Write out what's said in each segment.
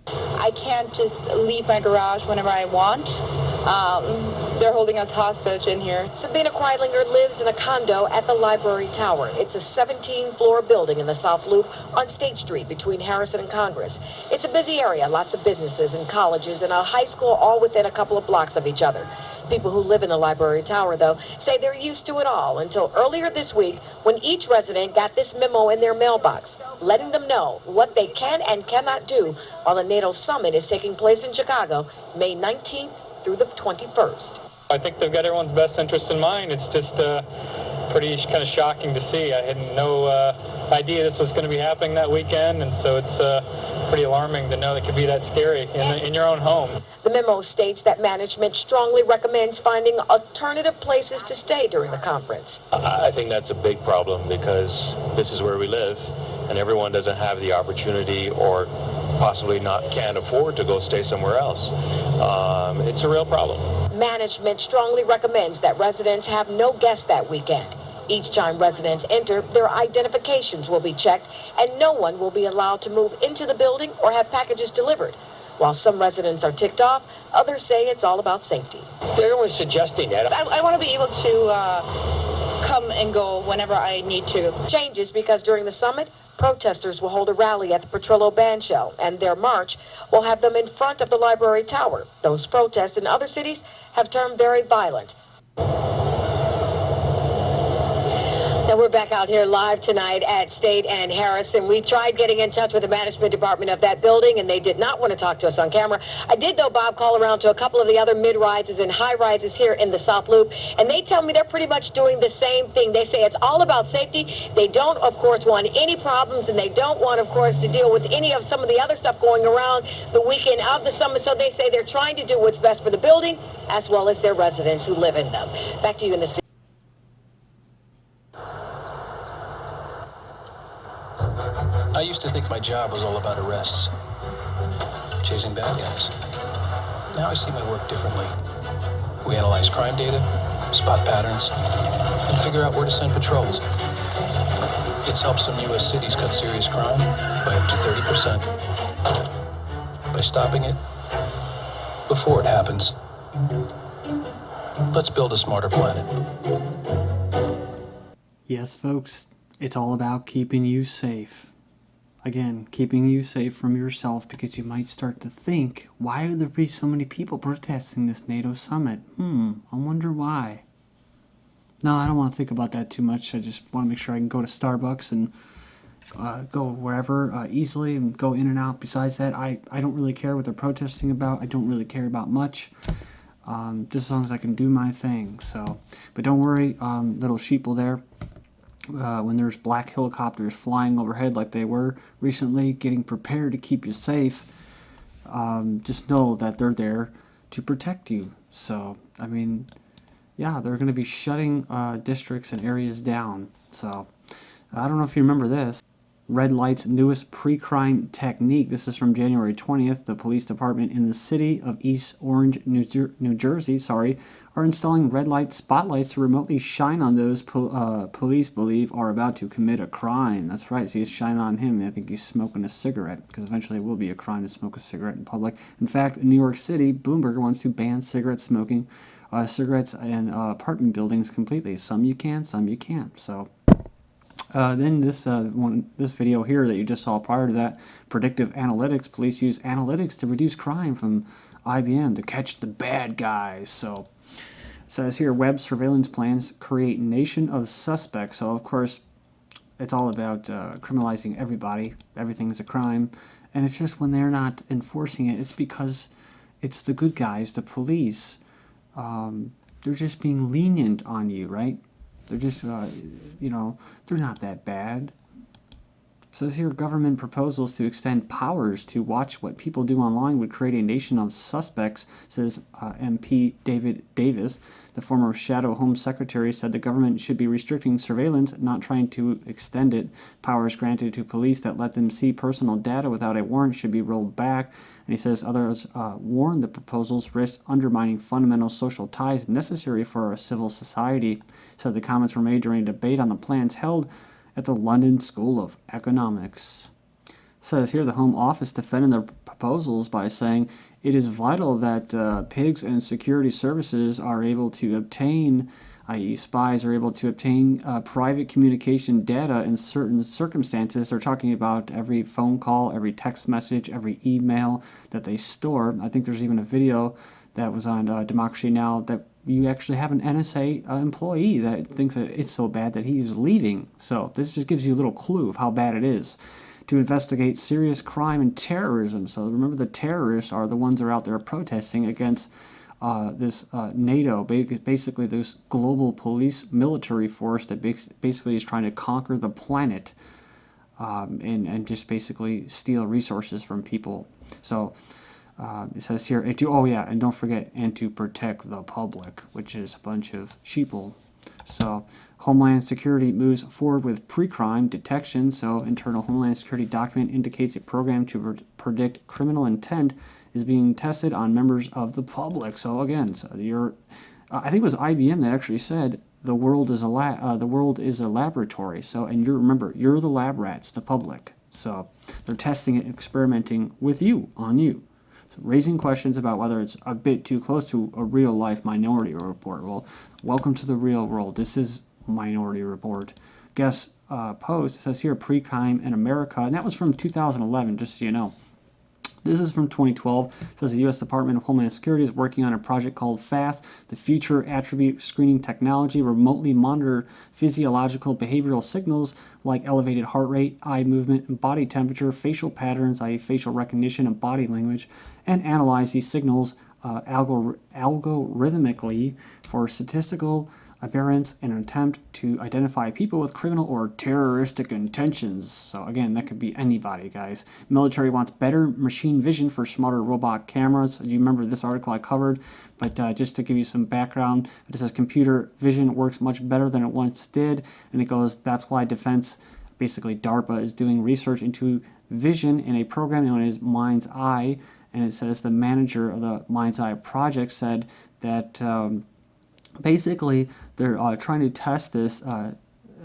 I can't just leave my garage whenever I want. They're holding us hostage in here. Sabina Kreidlinger lives in a condo at the Library Tower. It's a 17-floor building in the South Loop on State Street between Harrison and Congress. It's a busy area, lots of businesses and colleges and a high school all within a couple of blocks of each other. People who live in the Library Tower, though, say they're used to it all until earlier this week when each resident got this memo in their mailbox, letting them know what they can and cannot do while the NATO summit is taking place in Chicago, May 19th through the 21st. I think they've got everyone's best interest in mind. It's just pretty kind of shocking to see. I had no idea this was going to be happening that weekend, and so it's pretty alarming to know it could be that scary in your own home. The memo states that management strongly recommends finding alternative places to stay during the conference. I think that's a big problem because this is where we live, and everyone doesn't have the opportunity or possibly can't afford to go stay somewhere else. It's a real problem. Management strongly recommends that residents have no guests that weekend. Each time residents enter, their identifications will be checked, and no one will be allowed to move into the building or have packages delivered. While some residents are ticked off, others say it's all about safety. Everyone's suggesting that. I want to be able to come and go whenever I need to. Changes because during the summit, protesters will hold a rally at the Petrillo Bandshell, and their march will have them in front of the Library Tower. Those protests in other cities have turned very violent. Now we're back out here live tonight at State and Harrison. We tried getting in touch with the management department of that building, and they did not want to talk to us on camera. I did, though, Bob, call around to a couple of the other mid-rises and high-rises here in the South Loop, and they tell me they're pretty much doing the same thing. They say it's all about safety. They don't, of course, want any problems, and they don't want, of course, to deal with any of some of the other stuff going around the weekend of the summit. So they say they're trying to do what's best for the building as well as their residents who live in them. Back to you in the studio. I used to think my job was all about arrests, chasing bad guys. Now I see my work differently. We analyze crime data, spot patterns, and figure out where to send patrols. It's helped some U.S. cities cut serious crime by up to 30%. By stopping it before it happens. Let's build a smarter planet. Yes, folks, it's all about keeping you safe. Again, keeping you safe from yourself, because you might start to think, why would there be so many people protesting this NATO summit? I wonder why. No, I don't want to think about that too much. I just want to make sure I can go to Starbucks and go wherever easily and go in and out. Besides that, I don't really care what they're protesting about. I don't really care about much. Just as long as I can do my thing. So, but don't worry, little sheeple there. When there's black helicopters flying overhead like they were recently, getting prepared to keep you safe, just know that they're there to protect you. So, I mean, yeah, they're going to be shutting districts and areas down. So, I don't know if you remember this. Red light's newest pre-crime technique. This is from January 20th. The police department in the city of East Orange, New Jersey, are installing red light spotlights to remotely shine on those police believe are about to commit a crime. That's right, so he's shining on him. I think he's smoking a cigarette, because eventually it will be a crime to smoke a cigarette in public. In fact, in New York City, Bloomberg wants to ban cigarette smoking, cigarettes in apartment buildings completely. Some you can, some you can't. So. Then this video here that you just saw prior to that, predictive analytics. Police use analytics to reduce crime from IBM to catch the bad guys. So it says here, web surveillance plans create nation of suspects. So of course, it's all about criminalizing everybody. Everything's a crime, and it's just when they're not enforcing it, it's because it's the good guys, the police. They're just being lenient on you, right? They're just, you know, they're not that bad. It says here, government proposals to extend powers to watch what people do online would create a nation of suspects, says MP David Davis. The former Shadow Home Secretary said the government should be restricting surveillance, not trying to extend it. Powers granted to police that let them see personal data without a warrant should be rolled back. And he says others warn the proposals risk undermining fundamental social ties necessary for a civil society. So the comments were made during a debate on the plans held at the London School of Economics. says here the Home Office defended their proposals by saying it is vital that pigs and security services are able to obtain, i.e. spies are able to obtain private communication data in certain circumstances. They're talking about every phone call, every text message, every email that they store. I think there's even a video that was on Democracy Now! That you actually have an NSA employee that thinks that it's so bad that he is leaving. So this just gives you a little clue of how bad it is. To investigate serious crime and terrorism. So remember, the terrorists are the ones that are out there protesting against this NATO, basically this global police military force that basically is trying to conquer the planet and just basically steal resources from people. So it says here, and don't forget, and to protect the public, which is a bunch of sheeple. So Homeland Security moves forward with pre-crime detection. So internal Homeland Security document indicates a program to predict criminal intent is being tested on members of the public. So again, I think it was IBM that actually said the world is a laboratory. So, and remember, you're the lab rats, the public. So they're testing it, experimenting with you, on you. So raising questions about whether it's a bit too close to a real-life Minority Report. Well, welcome to the real world. This is Minority Report. Guest post says here, pre-crime in America, and that was from 2011, just so you know. This is from 2012. It says the U.S. Department of Homeland Security is working on a project called FAST, the Future Attribute Screening Technology, remotely monitor physiological behavioral signals like elevated heart rate, eye movement, and body temperature, facial patterns, i.e. facial recognition and body language, and analyze these signals algorithmically for statistical aberrance in an attempt to identify people with criminal or terroristic intentions. So again, that could be anybody, guys. Military wants better machine vision for smarter robot cameras. You remember this article I covered, but just to give you some background, it says computer vision works much better than it once did, and it goes, that's why defense, basically DARPA, is doing research into vision in a program known as Mind's Eye, and it says the manager of the Mind's Eye project said that basically, they're trying to test this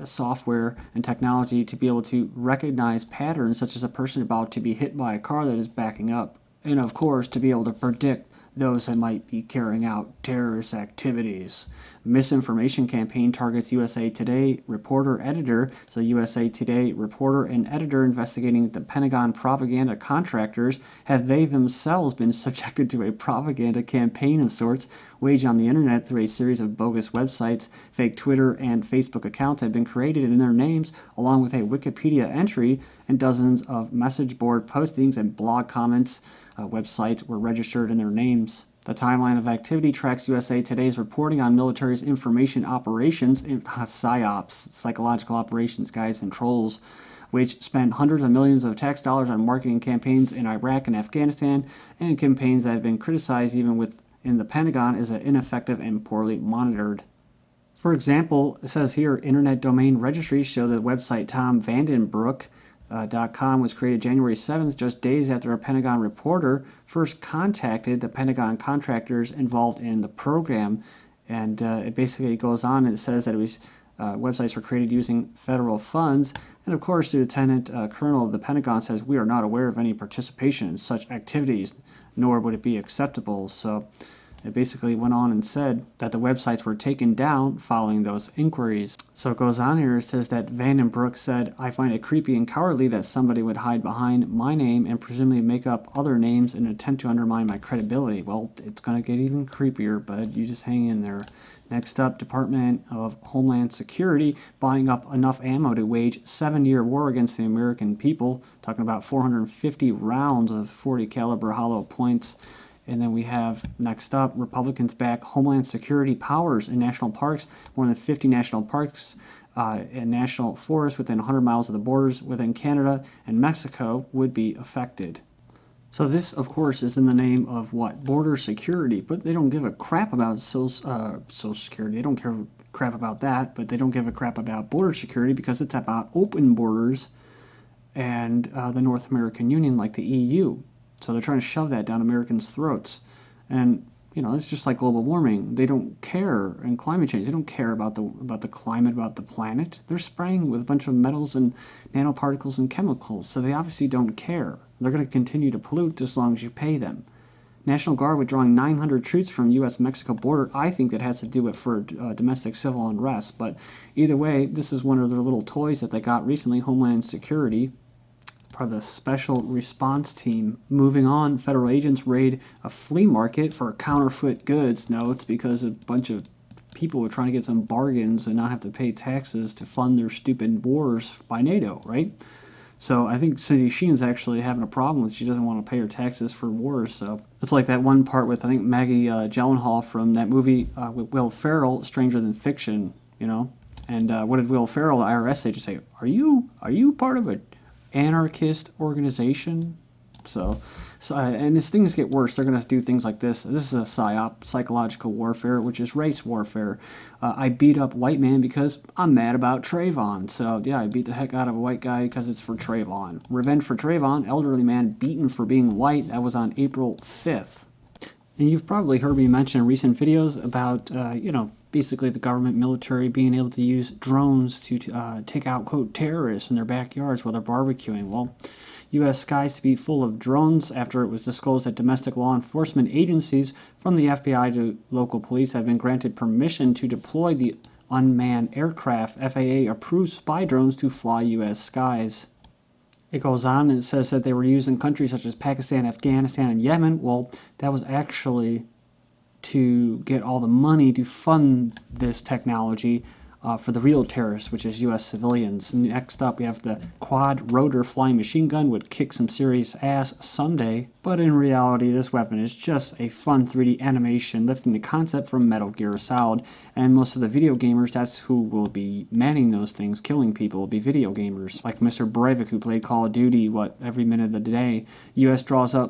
software and technology to be able to recognize patterns, such as a person about to be hit by a car that is backing up. And of course, to be able to predict those that might be carrying out terrorist activities. Misinformation campaign targets USA Today reporter editor. So USA Today reporter and editor investigating the Pentagon propaganda contractors. Have they themselves been subjected to a propaganda campaign of sorts waged on the internet through a series of bogus websites? Fake Twitter and Facebook accounts have been created in their names, along with a Wikipedia entry, and dozens of message board postings and blog comments. Websites were registered in their names. The timeline of activity tracks USA Today's reporting on military's information operations, PSYOPs, psychological operations, guys, and trolls, which spent hundreds of millions of tax dollars on marketing campaigns in Iraq and Afghanistan, and campaigns that have been criticized even within the Pentagon as ineffective and poorly monitored. For example, it says here, internet domain registries show that the website TomVandenBroek.com was created January 7th, just days after a Pentagon reporter first contacted the Pentagon contractors involved in the program. And it basically goes on and it says that it was websites were created using federal funds. And of course, the Lieutenant Colonel of the Pentagon says, we are not aware of any participation in such activities, nor would it be acceptable. So it basically went on and said that the websites were taken down following those inquiries. So it goes on here, it says that Vandenbroek said, I find it creepy and cowardly that somebody would hide behind my name and presumably make up other names in an attempt to undermine my credibility. Well, it's going to get even creepier, bud. You just hang in there. Next up, Department of Homeland Security buying up enough ammo to wage 7-year war against the American people. Talking about 450 rounds of 40 caliber hollow points. And then we have, next up, Republicans back Homeland Security powers in national parks. More than 50 national parks and national forests within 100 miles of the borders within Canada and Mexico would be affected. So this, of course, is in the name of what? Border security. But they don't give a crap about Social Security. They don't care crap about that, but they don't give a crap about border security because it's about open borders and the North American Union, like the EU. So they're trying to shove that down Americans' throats. And You know, it's just like global warming. They don't care, and climate change. They don't care about the climate, about the planet. They're spraying with a bunch of metals and nanoparticles and chemicals, so they obviously don't care. They're going to continue to pollute as long as you pay them. National Guard withdrawing 900 troops from U.S.-Mexico border. I think that has to do with for domestic civil unrest, but either way, this is one of their little toys that they got recently, Homeland Security. Part of the special response team. Moving on, federal agents raid a flea market for counterfeit goods. No, it's because a bunch of people were trying to get some bargains and not have to pay taxes to fund their stupid wars by NATO, right? So I think Cindy Sheen's actually having a problem with she doesn't want to pay her taxes for wars. So it's like that one part with, I think, Maggie Gyllenhaal from that movie with Will Ferrell, Stranger Than Fiction, you know? And what did Will Ferrell, the IRS agent, say? Are you part of a anarchist organization? So and as things get worse, they're going to do things like this. This is a psyop, psychological warfare, which is race warfare. I beat up white man because I'm mad about Trayvon. So yeah, I beat the heck out of a white guy because it's for Trayvon. Revenge for Trayvon, elderly man beaten for being white. That was on April 5th. And you've probably heard me mention in recent videos about, you know, basically the government military being able to use drones to take out, quote, terrorists in their backyards while they're barbecuing. Well, U.S. skies to be full of drones after it was disclosed that domestic law enforcement agencies from the FBI to local police have been granted permission to deploy the unmanned aircraft FAA-approved spy drones to fly U.S. skies. It goes on and it says that they were used in countries such as Pakistan, Afghanistan, and Yemen. Well, that was actually to get all the money to fund this technology for the real terrorists, which is U.S. civilians. Next up, we have the quad-rotor flying machine gun, would kick some serious ass someday. But in reality, this weapon is just a fun 3D animation, lifting the concept from Metal Gear Solid. And most of the video gamers, that's who will be manning those things, killing people, will be video gamers. Like Mr. Breivik, who played Call of Duty, every minute of the day. U.S. draws up